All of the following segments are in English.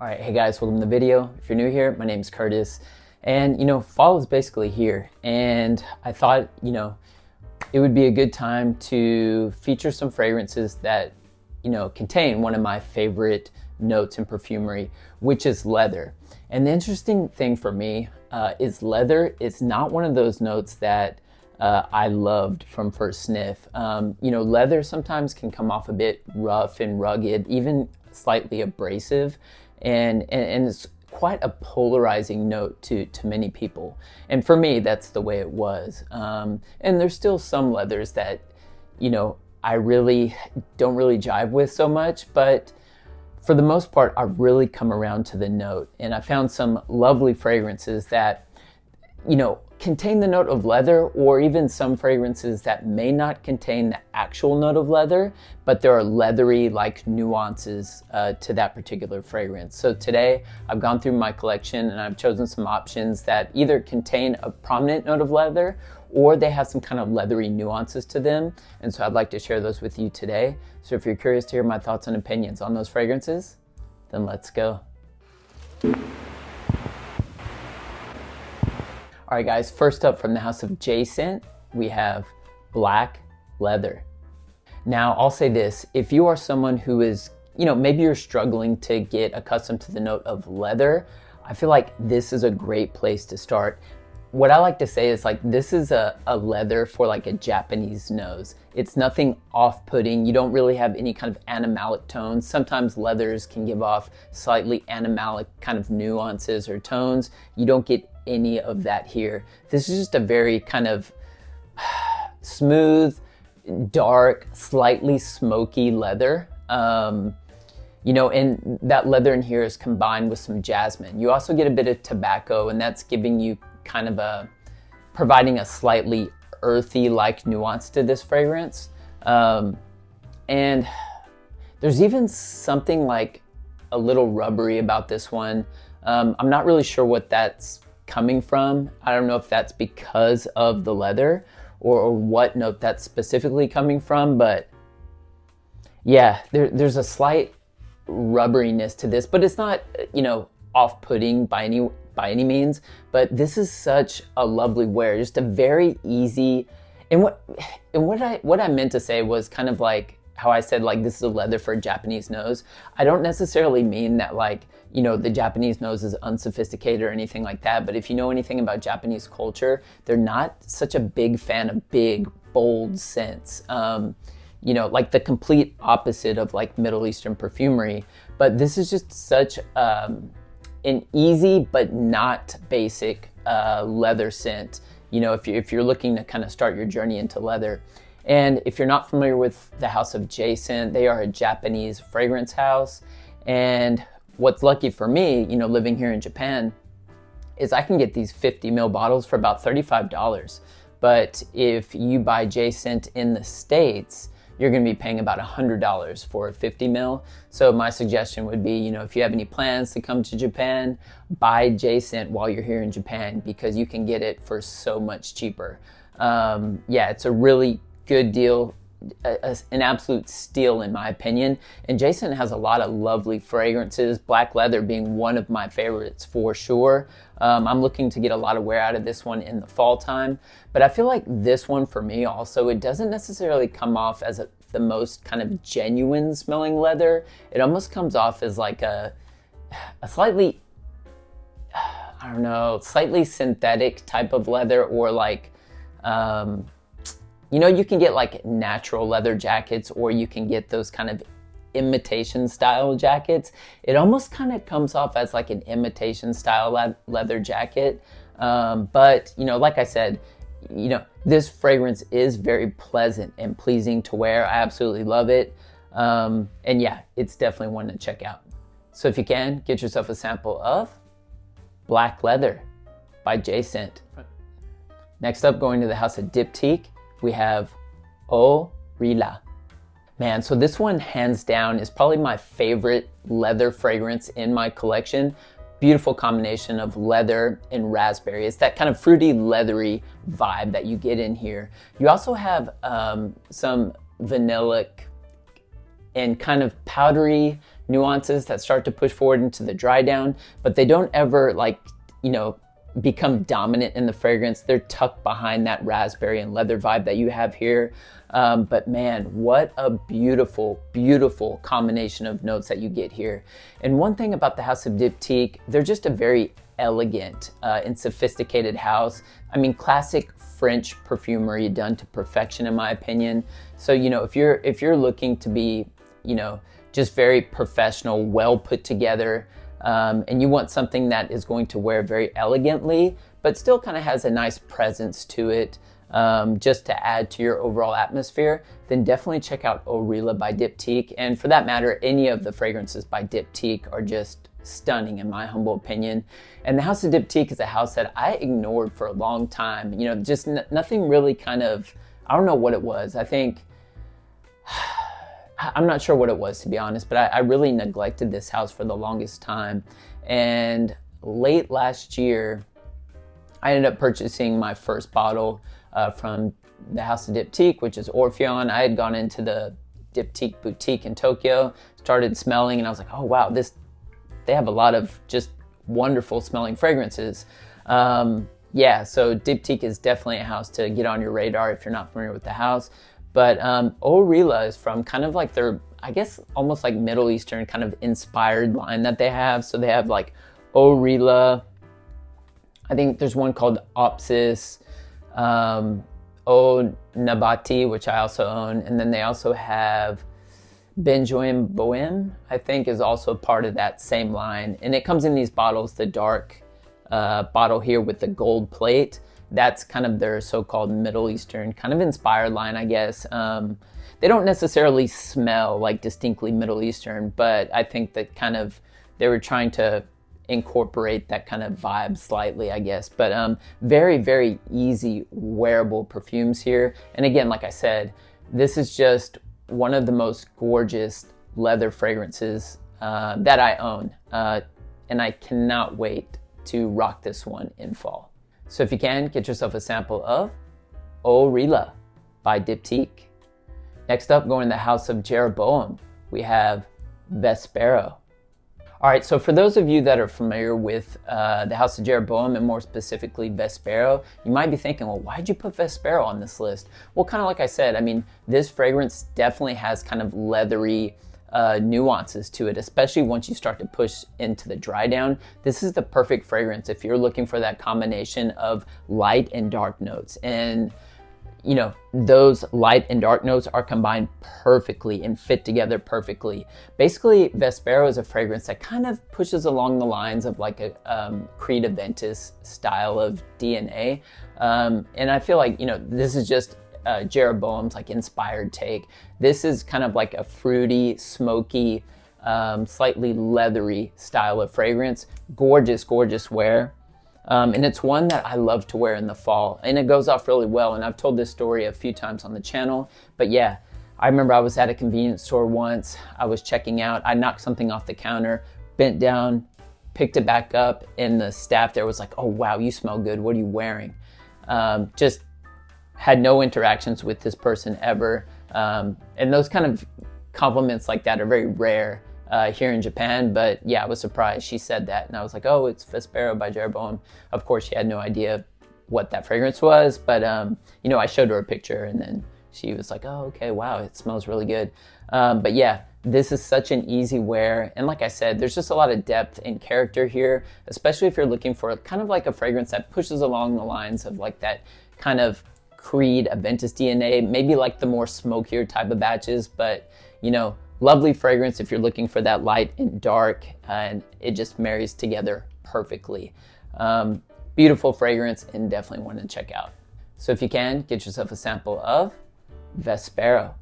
All right, hey guys, welcome to the video. If you're new here, my name's Curtis, and fall is basically here, and I thought, it would be a good time to feature some fragrances that, contain one of my favorite notes in perfumery, which is leather. And the interesting thing for me is leather is not one of those notes that I loved from first sniff. Leather sometimes can come off a bit rough and rugged, even slightly abrasive. And it's quite a polarizing note to many people. And for me, that's the way it was. And there's still some leathers that, I really don't jive with so much, but for the most part, I've really come around to the note. And I found some lovely fragrances that, contain the note of leather, or even some fragrances that may not contain the actual note of leather, but there are leathery like nuances to that particular fragrance. So today I've gone through my collection and I've chosen some options that either contain a prominent note of leather or they have some kind of leathery nuances to them. And so I'd like to share those with you today. So if you're curious to hear my thoughts and opinions on those fragrances, then let's go. All right, guys, first up from the house of Jason, we have black leather. Now, I'll say this, if you are someone who is, maybe you're struggling to get accustomed to the note of leather, I feel like this is a great place to start. What I like to say is this is a leather for like a Japanese nose. It's nothing off-putting. You don't really have any kind of animalic tones. Sometimes leathers can give off slightly animalic kind of nuances or tones. You don't get any of that here. This is just a very kind of smooth, dark, slightly smoky leather. And that leather in here is combined with some jasmine. You also get a bit of tobacco, and that's giving you kind of providing a slightly earthy like nuance to this fragrance. And there's even something like a little rubbery about this one. I'm not really sure what that's coming from. I don't know if that's because of the leather or what note that's specifically coming from, but yeah, there's a slight rubberiness to this, but it's not, off-putting by any means, but this is such a lovely wear, just a very easy, and what I meant to say was kind of like how I said this is a leather for a Japanese nose. I don't necessarily mean that the Japanese nose is unsophisticated or anything like that, but if you know anything about Japanese culture, they're not such a big fan of big, bold scents. Like the complete opposite of Middle Eastern perfumery. But this is just such an easy but not basic leather scent. If you're looking to kind of start your journey into leather. And if you're not familiar with the house of Jason, they are a Japanese fragrance house. And what's lucky for me, living here in Japan, is I can get these 50 ml bottles for about $35. But if you buy Jason in the States, you're going to be paying about $100 for a 50 ml. So my suggestion would be, if you have any plans to come to Japan, buy Jason while you're here in Japan, because you can get it for so much cheaper. It's a really good deal, an absolute steal in my opinion. And Jason has a lot of lovely fragrances, black leather being one of my favorites for sure. I'm looking to get a lot of wear out of this one in the fall time, but I feel like this one for me also, it doesn't necessarily come off as the most kind of genuine smelling leather. It almost comes off as like a slightly, I don't know, slightly synthetic type of leather, or you can get natural leather jackets, or you can get those kind of imitation style jackets. It almost kind of comes off as an imitation style leather jacket. But like I said, this fragrance is very pleasant and pleasing to wear. I absolutely love it. And yeah, it's definitely one to check out. So if you can, get yourself a sample of Black Leather by Jason. Next up, going to the house of Diptyque, we have Eau Rihla. Man, so this one hands down is probably my favorite leather fragrance in my collection. Beautiful combination of leather and raspberry. It's that kind of fruity, leathery vibe that you get in here. You also have some vanillic and kind of powdery nuances that start to push forward into the dry down, but they don't ever like, you know, become dominant in the fragrance. They're tucked behind that raspberry and leather vibe that you have here. But man, what a beautiful, beautiful combination of notes that you get here. And one thing about the House of Diptyque, they're just a very elegant and sophisticated house. I mean, classic French perfumery done to perfection, in my opinion. So, you know, if you're looking to be, you know, just very professional, well put together, and you want something that is going to wear very elegantly, but still kind of has a nice presence to it, just to add to your overall atmosphere, then definitely check out Eau Rihla by Diptyque. And for that matter, any of the fragrances by Diptyque are just stunning in my humble opinion. And the House of Diptyque is a house that I ignored for a long time. You know, just nothing really kind of, I don't know what it was. I think, I'm not sure what it was, to be honest, but I really neglected this house for the longest time. And late last year, I ended up purchasing my first bottle from the House of Diptyque, which is Orpheon. I had gone into the Diptyque boutique in Tokyo, started smelling, and I was like, oh wow, they have a lot of just wonderful smelling fragrances. Yeah, so Diptyque is definitely a house to get on your radar if you're not familiar with the house. But Eau Rihla is from kind of like their, I guess, almost like Middle Eastern kind of inspired line that they have. So they have like Eau Rihla, I think there's one called Opsis, Eau Nabati, which I also own. And then they also have Benjoin Bohem, I think, is also part of that same line. And it comes in these bottles, the dark bottle here with the gold plate. That's kind of their so-called Middle Eastern kind of inspired line, I guess. They don't necessarily smell like distinctly Middle Eastern, but I think that kind of they were trying to incorporate that kind of vibe slightly, I guess. But very, very easy wearable perfumes here. And again, like I said, this is just one of the most gorgeous leather fragrances that I own. And I cannot wait to rock this one in fall. So if you can, get yourself a sample of Eau Rihla by Diptyque. Next up, going to the House of Jeroboam, we have Vespero. All right, so for those of you that are familiar with the House of Jeroboam, and more specifically Vespero, you might be thinking, well, why'd you put Vespero on this list? Well, kind of like I said, I mean, this fragrance definitely has kind of leathery nuances to it, especially once you start to push into the dry down. This is the perfect fragrance if you're looking for that combination of light and dark notes. And you know, those light and dark notes are combined perfectly and fit together perfectly. Basically, Vespero is a fragrance that kind of pushes along the lines of like a Creed Aventus style of DNA. And I feel like, you know, this is just Jeroboam's like inspired take. This is kind of like a fruity, smoky, slightly leathery style of fragrance. Gorgeous, gorgeous wear. And it's one that I love to wear in the fall, and it goes off really well. And I've told this story a few times on the channel, but yeah, I remember I was at a convenience store once. I was checking out, I knocked something off the counter, bent down, picked it back up, and the staff there was like, oh wow, you smell good, what are you wearing? Just had no interactions with this person ever. And those kind of compliments like that are very rare here in Japan, but yeah, I was surprised she said that, and I was like, oh, it's Vespero by Jeroboam. Of course, she had no idea what that fragrance was, but you know, I showed her a picture, and then she was like, oh, okay, wow, it smells really good. But yeah, this is such an easy wear, and like I said, there's just a lot of depth and character here, especially if you're looking for kind of like a fragrance that pushes along the lines of like that kind of Creed Aventus DNA, maybe like the more smokier type of batches, but you know, lovely fragrance if you're looking for that light and dark, and it just marries together perfectly. Beautiful fragrance, and definitely one to check out. So if you can, get yourself a sample of Vespero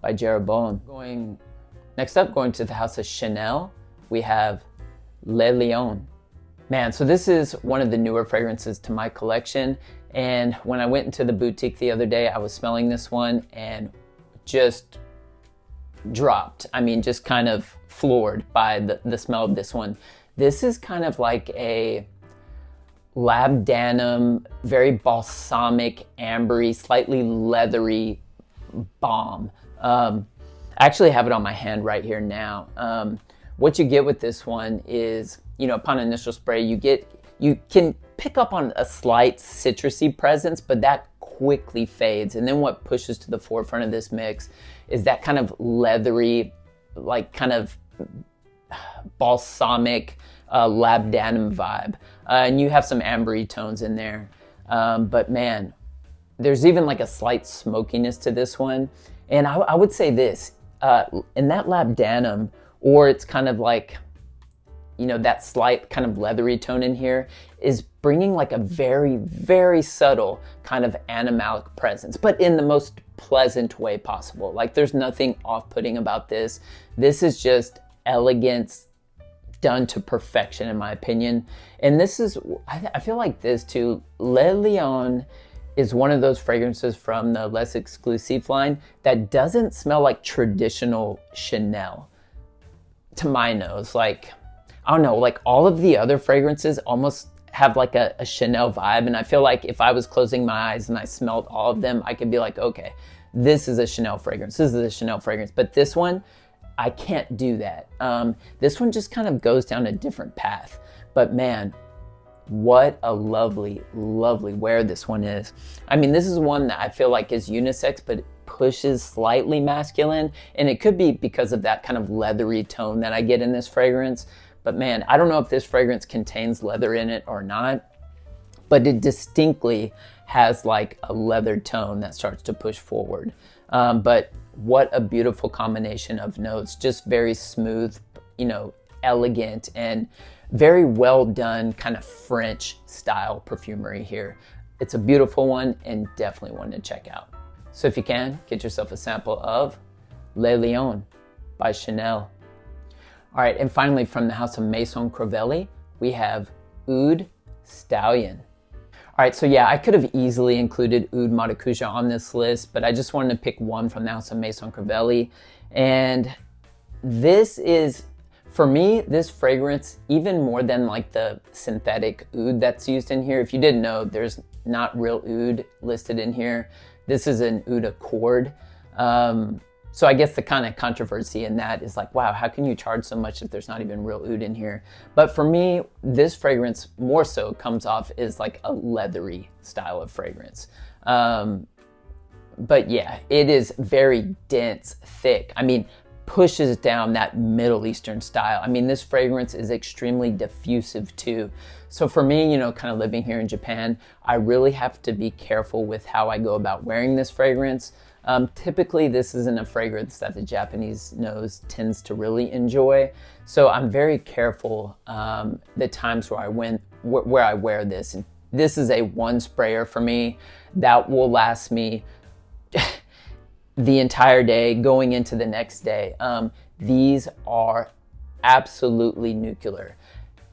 by Jeroboam. Next up, going to the House of Chanel, we have Le Lion. Man, so this is one of the newer fragrances to my collection, and when I went into the boutique the other day, I was smelling this one and just dropped. I mean, just kind of floored by the smell of this one. This is kind of like a labdanum, very balsamic, ambery, slightly leathery balm. I actually have it on my hand right here now. what you get with this one is, you know, upon initial spray, you can pick up on a slight citrusy presence, but that quickly fades. And then what pushes to the forefront of this mix is that kind of leathery, like kind of balsamic labdanum vibe. And you have some ambery tones in there. But man, there's even like a slight smokiness to this one. And I would say this, in that labdanum, or it's kind of like, you know, that slight kind of leathery tone in here is bringing like a very, very subtle kind of animalic presence, but in the most pleasant way possible. Like there's nothing off-putting about this. This is just elegance done to perfection, in my opinion. And this is, I feel like this too, Le Lion is one of those fragrances from the Les Exclusifs line that doesn't smell like traditional Chanel to my nose. Like, I don't know, like all of the other fragrances almost have like a Chanel vibe. And I feel like if I was closing my eyes and I smelled all of them, I could be like, okay, this is a Chanel fragrance. This is a Chanel fragrance. But this one, I can't do that. This one just kind of goes down a different path. But man, what a lovely, lovely wear this one is. I mean, this is one that I feel like is unisex, but it pushes slightly masculine. And it could be because of that kind of leathery tone that I get in this fragrance. But man, I don't know if this fragrance contains leather in it or not, but it distinctly has like a leather tone that starts to push forward. But what a beautiful combination of notes, just very smooth, you know, elegant and very well done kind of French style perfumery here. It's a beautiful one and definitely one to check out. So if you can, get yourself a sample of Le Lion by Chanel. All right, and finally from the house of Maison Crivelli, we have Oud Stallion. All right, so yeah, I could have easily included Oud Maracuja on this list, but I just wanted to pick one from the house of Maison Crivelli. And this is, for me, this fragrance, even more than like the synthetic oud that's used in here. If you didn't know, there's not real oud listed in here. This is an oud accord. So I guess the kind of controversy in that is like, wow, how can you charge so much if there's not even real oud in here? But for me, this fragrance more so comes off as like a leathery style of fragrance. But yeah, it is very dense, thick. I mean, pushes down that Middle Eastern style. I mean, this fragrance is extremely diffusive too. So for me, you know, kind of living here in Japan, I really have to be careful with how I go about wearing this fragrance. Typically, this isn't a fragrance that the Japanese nose tends to really enjoy. So I'm very careful the times where I wear this. And this is a one sprayer for me that will last me the entire day going into the next day. These are absolutely nuclear.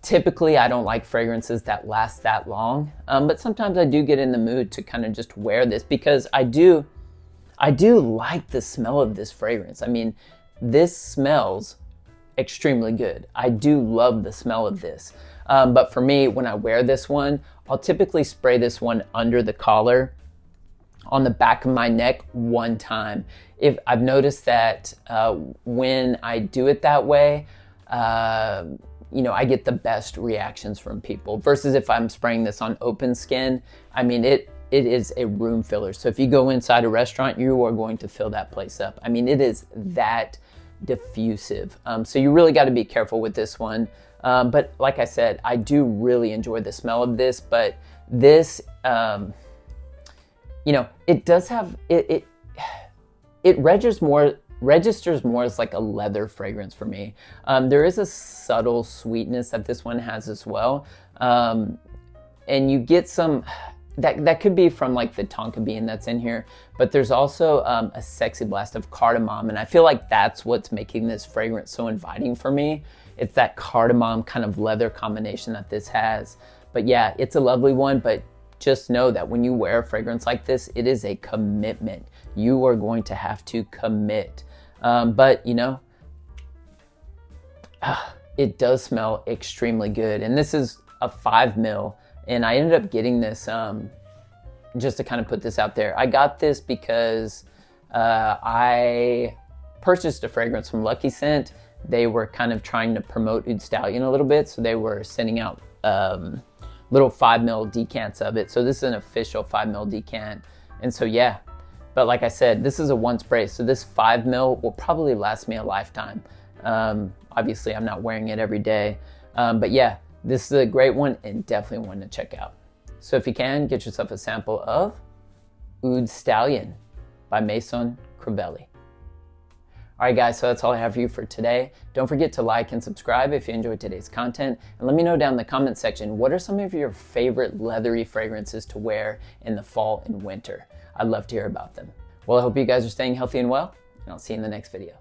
Typically, I don't like fragrances that last that long, but sometimes I do get in the mood to kind of just wear this because I do like the smell of this fragrance. I mean, this smells extremely good. I do love the smell of this. But for me, when I wear this one, I'll typically spray this one under the collar on the back of my neck one time. If I've noticed that when I do it that way, you know, I get the best reactions from people versus if I'm spraying this on open skin. I mean, it is a room filler. So if you go inside a restaurant, you are going to fill that place up. I mean, it is that diffusive. So you really got to be careful with this one. But like I said, I do really enjoy the smell of this, but this, you know, it does have, it registers more as like a leather fragrance for me. There is a subtle sweetness that this one has as well. And you get some, that could be from like the tonka bean that's in here, but there's also a sexy blast of cardamom. And I feel like that's what's making this fragrance so inviting for me. It's that cardamom kind of leather combination that this has. But yeah, it's a lovely one, but just know that when you wear a fragrance like this, it is a commitment. You are going to have to commit. But you know, it does smell extremely good. And this is a 5 ml. And I ended up getting this, just to kind of put this out there. I got this because I purchased a fragrance from Lucky Scent they were kind of trying to promote Oud Stallion a little bit. So they were sending out little 5 ml decants of it. So this is an official 5 ml decant. And so yeah, but like I said, this is a one spray. So this 5 ml will probably last me a lifetime. Obviously I'm not wearing it every day. But yeah, this is a great one and definitely one to check out. So if you can, get yourself a sample of Oud Stallion by Maison Crivelli. All right, guys, so that's all I have for you for today. Don't forget to like and subscribe if you enjoyed today's content. And let me know down in the comment section, what are some of your favorite leathery fragrances to wear in the fall and winter? I'd love to hear about them. Well, I hope you guys are staying healthy and well, and I'll see you in the next video.